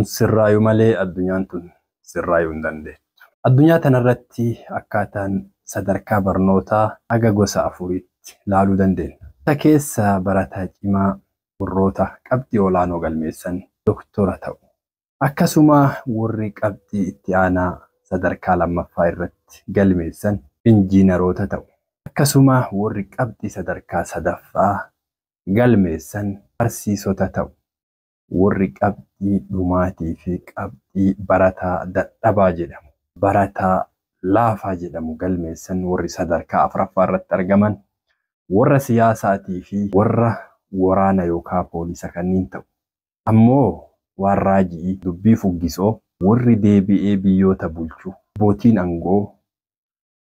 Sirraayu malee addunyaan tun sirraayuu hin dandeettu. Addunyaa tanarratti akkaataan sadarkaa barnootaa haga gosa afuriitti ilaaluu dandeenya. Isa keessaa barataa cimaa warroota qabxii olaanoo galmeessan doktora ta'u. Akkasuma warri qabxii itti aanaa sadarkaa lammaffaa irratti galmeessan injiinaroota ta'u. Akkasuma warri qabxii sadarkaa sadaffaa galmeessan barsiisota ta'u. Warri qabxii dhumaatii fi qabxii barataa dadhabaa jedhamu, barataa laafaa jedhamu galmeessan warri sadarkaa afuraffaa irratti argaman warra siyaasaatii fi warra waraana yookaan poolisa kanneen ta'u. Ammoo waan raajii dubbii fuggisoo warri deebi'ee biyyoota bulchu abbootiin aangoo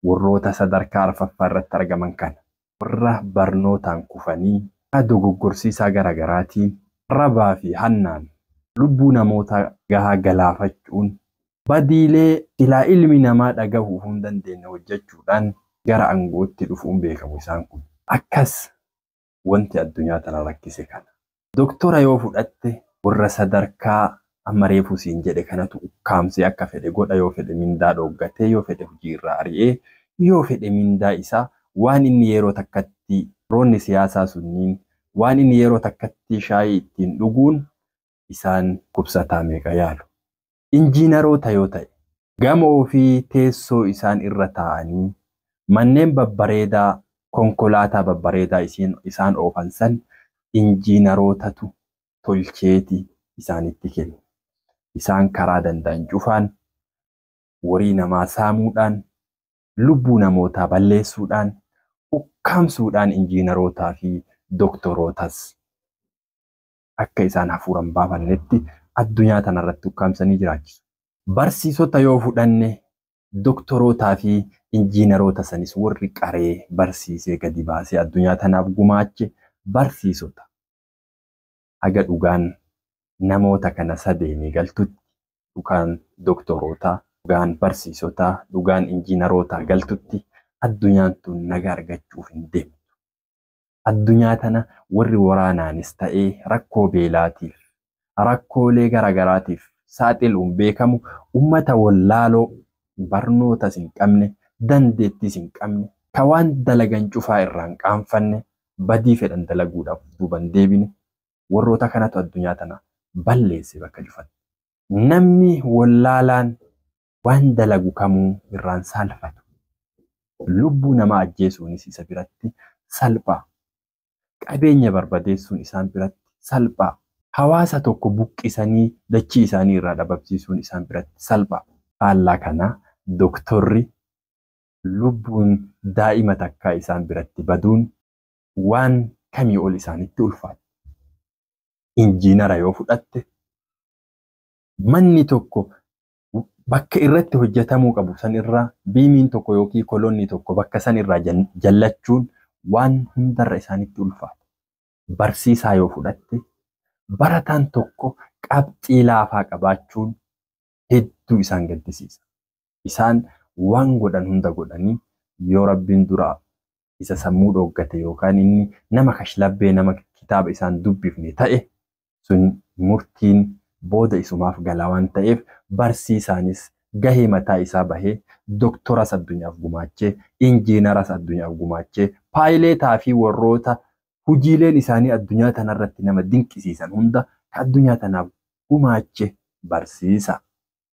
warroota sadarkaa arfaffaa irratti argaman kana warra barnootaan kufanii dogoggorsiisaa garaagaraatiin rabaa fi hannaan lubbuu namoota gahaa galaafachuun badiilee ilaa ilmi namaa dhagahuu hin dandeenye hojjechuudhaan gara aangootti dhufuun beekamu isaan kun. Akkas wanti addunyaa tana rakkise kana. Doktora yoo fudhatte warra sadarkaa amma reefu siin jedhe kanatu ukkaamsee akka fedhe godha, yoo fedhe mindaa dhooggatee, yoo fedhe hojii irraa ari'ee, yoo fedhe mindaa isaa waan inni yeroo takkatti roonni siyaasaa sunniin waan inni yeroo takkatti shaayii ittiin dhuguun isaan kubsataa meeqa yaalu. Injiinaroota yoo ta'e gamoo fi teessoo isaan irra taa'anii manneen babbareedaa konkolaataa babbareedaa isaan oofan san injiinarootatu tolcheeti isaanitti kennu. Isaan karaa danda'an cufaan warii namaa saamuudhaan lubbuu namootaa balleessuudhaan ukkaamsuudhaan injiinarootaa fi doktorootas akka isaan hafuuran baafannetti addunyaa tanarratti ukkaamsanii jiraachisu. Barsiisota yoo fudhanne doktorootaa fi injiinaroota sanis warri qaree barsiisee gadi baasee addunyaa tanaaf gumaache barsiisota. Haga dhugaan namoota kana sadeenii galtutti dhugaan doktorootaa, dhugaan barsiisotaa, dhugaan injiinarootaa galtutti addunyaan tun nagaa argachuuf hin deemne. Addunyaa tana warri waraanaanis ta'ee rakkoo beelaatiif, rakkoolee garagaraatiif saaxiluun beekamu ummata wallaaloo barnootas hin qabne, dandeettis hin qabne, ka waan dalagan cufaa irraan qaanfanne, badii fedhan dalaguudhaaf duuban deebine warroota kanatu addunyaa tana balleesse bakka cufatti. Namni wallaalaan waan dalagu kamuu irraan saalfatu. Lubbuu namaa ajjeesuunis isa biratti salphaa. Qabeenya barbadeessuun isaan biratti salphaa. Hawaasa tokko buqqisanii dachii isaanii irraa dhabamsiisuun isaan biratti salphaa. Faallaa kana doktorri lubbuun daa'ima takkaa isaan biratti baduun waan kamii ol isaanitti ulfaata. Injiinara yoo fudhatte manni tokko bakka irratti hojjetamuu qabu san irraa biimiin tokko yookiin kolonni tokko bakka san irraa jallachuun waan hundarra isaanitti ulfaata. Barsiisaa yoo fudhatte barataan tokko qabxii laafaa qabaachuun hedduu isaan gaddisiisa. Isaan waan godhan hunda godhanii yoo rabbiin duraa isa sammuu dhooggate yookaan inni nama kashlabbee nama kitaaba isaan dubbifne ta'e sun murtiin booda isumaaf galaa waan ta'eef barsiisaanis gahee mataa isaa bahee doktoras addunyaaf gumaachee, injiinaras addunyaaf gumaachee, paayileetaa fi warroota hojiileen isaanii addunyaa tanarratti nama dinqisiisan hunda ka addunyaa tanaaf gumaache barsiisa.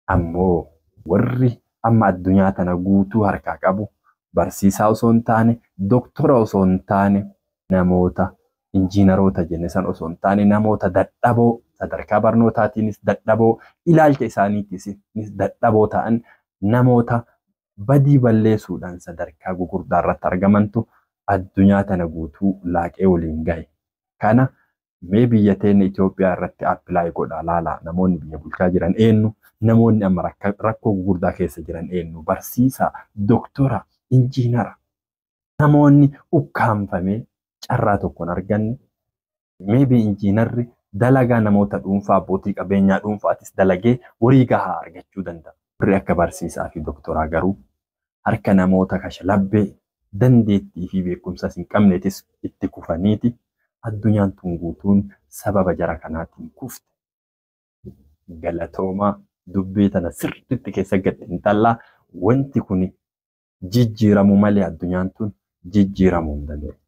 Ammoo warri amma addunyaa tana guutuu harkaa qabu barsiisaa osoo hin taane, doktora osoo hin taane, namoota injiinaroota jenne san osoo hin taane namoota dadhaboo sadarkaa barnootaatiinis dadhaboo, ilaalcha isaaniitiinis dadhaboo ta'an namoota badii balleessuudhaan sadarkaa gugurdaa irratti argamantu addunyaa tana guutuu laaqee waliin gahe. Kana mee biyya teenya Itoophiyaa irratti appilaayi godhaa laalaa. Namoonni biyya bulchaa jiran eenyu? Namoonni amma rakkoo gugurdaa keessa jiran eenyu? Barsiisaa, doktora, injiinara. Namoonni ukkaanfamee carraa tokkoon arganne. Maybe injiinarri dalagaa namoota dhuunfaa abbootii qabeenyaa dhuunfaatis dalagee horii gahaa argachuu danda'a. Warri akka barsiisaa fi doktoraa garuu harka namoota kashlabbee dandeettii fi beekumsas hin qabneetis itti kufaniiti addunyaan tun guutuun sababa jara kanaatiin kufte. galatoomaa dubbii tana sirriitti keessa gad intallaa wanti kun jijjiiramu malee addunyaan tun jijjiiramuu hin dandeenye.